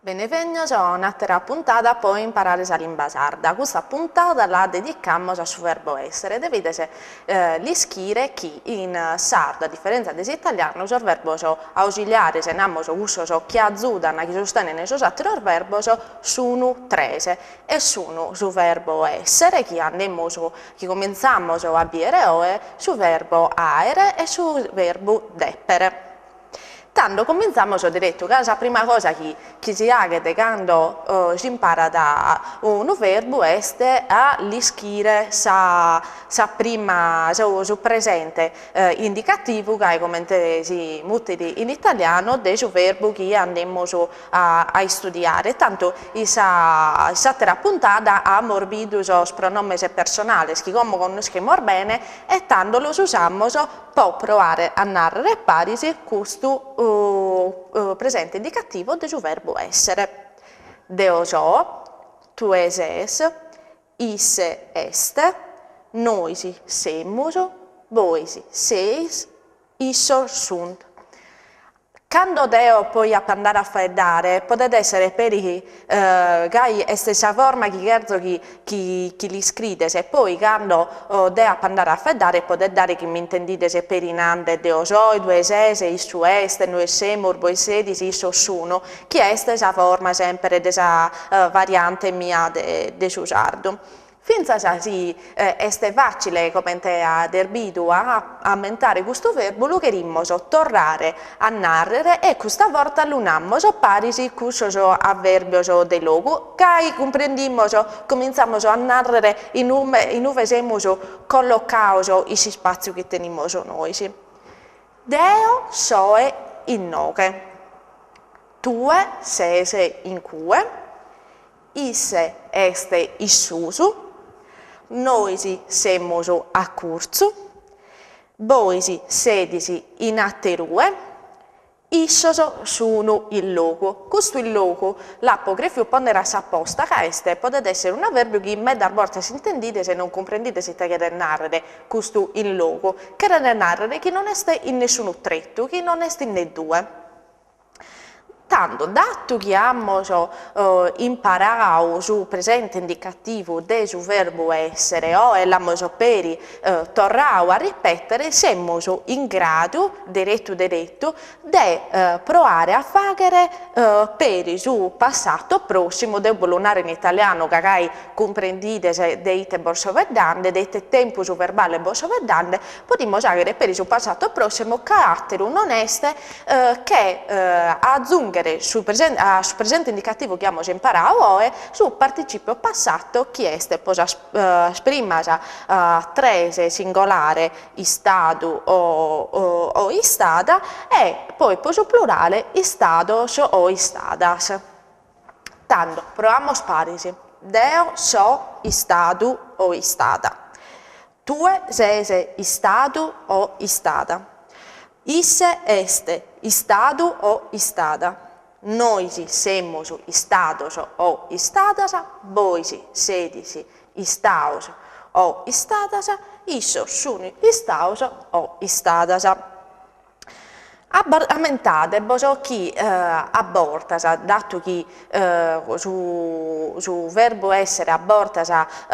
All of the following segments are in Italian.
Benvenuti a un'altra puntata per imparare la lingua sarda. Questa puntata la dedichiamo al verbo essere. Dovete scrivere che in sardo, a differenza dell'italiano, il verbo ausiliare, se non uso che aiutano, che sostengono i altri verbi, sono tre. E sono sul verbo essere, che cominciamo a dire, sul verbo aere e sul verbo deppere. Tanto cominciamo diretto, che la prima cosa che si ha quando si impara da un verbo è a scrivere sa prima, su presente indicativo, che come si muti in italiano, del verbo che andiamo a studiare. Tanto questa puntata ha morbido i pronomi personali, che come conosciamo bene, e tanto lo usiamo per provare a narrare parisi questo presente indicativo del verbo essere. Deo so, tu eses, isse este, noisi semus, voisi seis, issor sunt. Quando deo poi a andare a freddare, potete essere per che è stessa forma che cherzo che li scrive, e poi quando deo a andare a freddare, potete dare che mi intendite se per inande deo so, due sese, issu est, noi semur, voi sedis, isso sono, che è stessa forma sempre della variante mia de su sardo. Finza si è facile, come ha derbido, a mentare questo verbo, lo querimmo tornare a narrare e questa volta l'unammo parisi questo avverbio de logo, che comprendimmo, cominciamo a narrare in uve siamo colloccato in spazio che teniamo noi. Deo soe in noche, tue sese in cue, isse este issusu, noisi semus a cursu, voisi sedisi in atterue, issos sono il loco. Questo il loco, l'apografio pondera s'apposta, che potete essere un avverbio che in mezza volta si intendite se non comprendete se te che narrare questo il loco, che narrare che non è in nessuno tretto, che non è in ne due. Tanto, dato che abbiamo imparato sul presente indicativo del verbo essere e l'abbiamo tornato a ripetere, siamo in grado, diretto, di provare a fare per il passato prossimo, devo volonare in italiano, che comprendite deite borsovedande, deite tempo su verbale borsovedande, potremmo usare per il passato prossimo carattere non est che aggiunge sul presente indicativo che abbiamo imparato è sul participio passato che è posa prima trese singolare istadu o istada e poi posa plurale istados o istadas. Tanto proviamo sparisi. Deo so istadu o istada. Tue sese istadu o istada. Isse este istadu o istada. Noisi semus istados o istadas, voisi sedisi istaos o istadas, issos sunt istaos o istadas. Ammentate, chi abortas, dato che su verbo essere abortas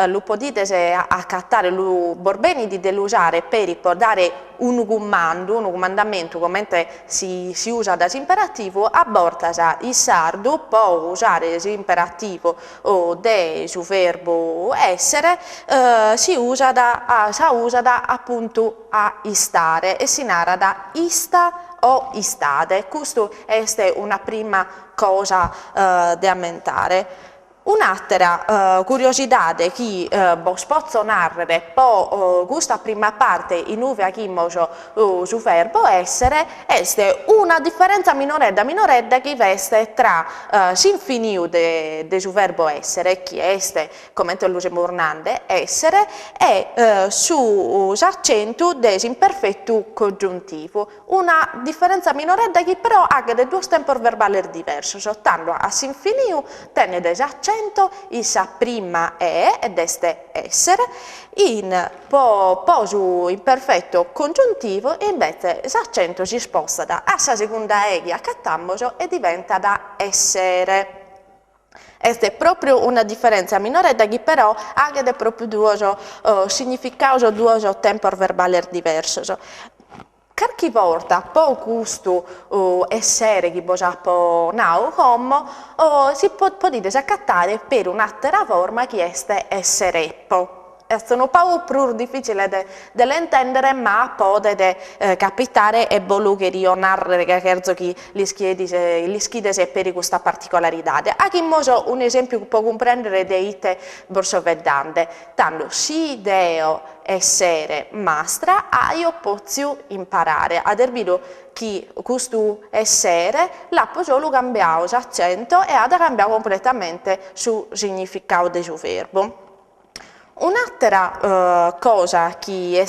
lo potete accattare, lo borbeni di usare per dare un comandamento, come si usa da imperativo, abortas il sardo può usare l'imperativo de su verbo essere, si usa da appunto a istare e si narra da ista o istate. Questa è una prima cosa da ammentare. Un'altra curiosità che vos posso narrare per questa prima parte in cui abbiamo su verbo essere è una differenza minoredda che veste tra s'infinito del verbo essere, che è, come lo semurnante, essere, e su l'accento dell'imperfetto congiuntivo. Una differenza minoredda che però ha due tempi verbali diversi, soltanto a s'infinito tenne dell'accento isa prima è ed este essere, in posu imperfetto congiuntivo invece l'accento si sposta da assa seconda e che accattammoso e diventa da essere. Questa è proprio una differenza minore da che però ha proprio due significati, due tempi verbali diversi. Qualche volta, po' questo essere che abbiamo nao come, si può dire accattare per un'altra forma che è essereppo. È un po' più difficile da intendere, ma può capitare e voglio che io narri che gli schiede per questa particolarità. Anche un esempio che può comprendere di te borsovedante. Tanto si deo essere mastra, io posso imparare a dirvi che questo essere l'ha solo cambiato l'accento e ha cambiato completamente sul significato del suo verbo. Un'altra cosa che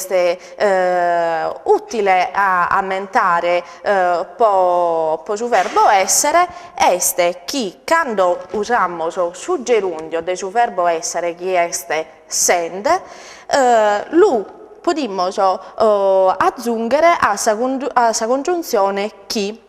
è utile a mentare per il verbo essere è che quando usiamo il gerundio del verbo essere che è send, lo possiamo aggiungere alla congiunzione chi,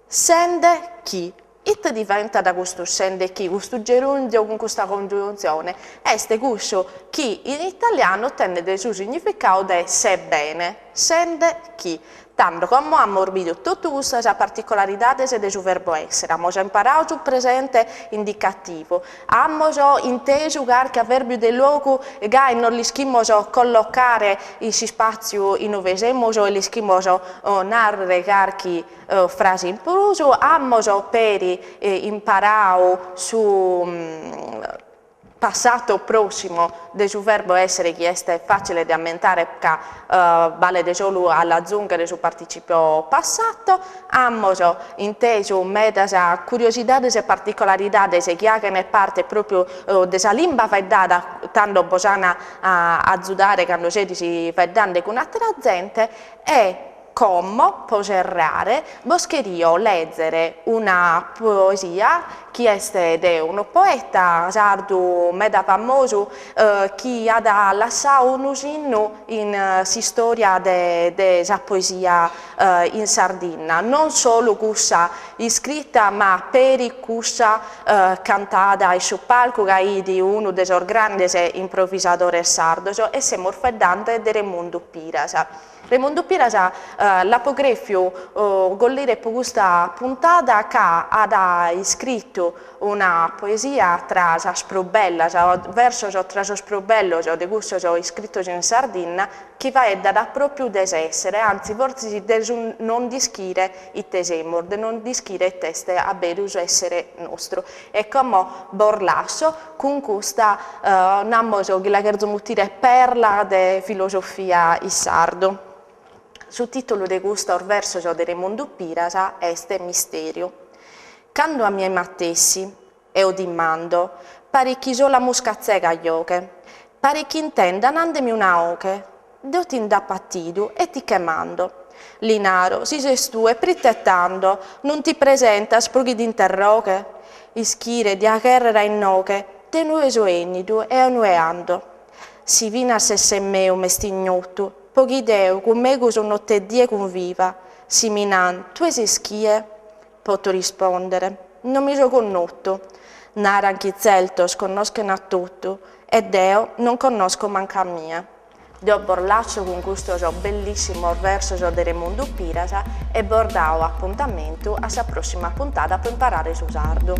sende chi. It diventa da questo sende chi, questo gerundio con questa congiunzione, è questo chi in italiano tende il suo significato di sebbene, sende chi. Tanto come abbiamo visto tutte queste particolarità del suo verbo essere, abbiamo imparato sul presente indicativo, abbiamo inteso che il verbo del luogo non li schimmo collocare in spazio in novesimo e li schimmo narrare qualche frase in pluso, abbiamo per imparato su passato prossimo del suo verbo essere che è facile da ammentare perché vale solo all'aggiungere sul participio passato. Abbiamo inteso medasa curiosità e particolarità che hanno parte proprio della lingua faddata, tanto bisogna aiutare quando si faddando con altra gente e come poserrare, boscherio leggere una poesia che è di un poeta sardo meda famoso che ha lasciato un usinno in storia della poesia in Sardegna, non solo questa scritta ma per questa cantata sul palco che è di uno dei grandi improvvisatori sardos e siamo fedante di Raimundo Pirasa. Raimundo Pirasa l'apografio gollire per questa puntata che ha scritto una poesia tra sprobella, verso tra sprobello di questo scritto in Sardegna che va da proprio desessere, anzi forse non dischire il tesemo, non dischire il teste a berus essere nostro. E come Borlasso con questa namoso che la cherzomutire perla de filosofia in sardo. Sul titolo di questo verso di Raimundo Pirasa è misterio. Quando a miei mattessi e o dimando, pare chi so la muscazzega gioche, pare chi intenda nandemi una oche, do ti da pattido e ti chiamando. Linaro, si sei tu e pritettando, non ti presenta sprughi di interroche, ischire di acherra in noche, te nue soenidu e onueando. Si vina se se meo mestignotto, pochi deo, con me sono te die conviva, si minan, tu esi schie? Poto rispondere, non mi so connotto, nara anche zeltos conoscono a tutto, e deo non conosco manca mia. Dio borlaccio con questo bellissimo verso di Raimundo Pirasa e bordao appuntamento alla prossima puntata per imparare su sardo.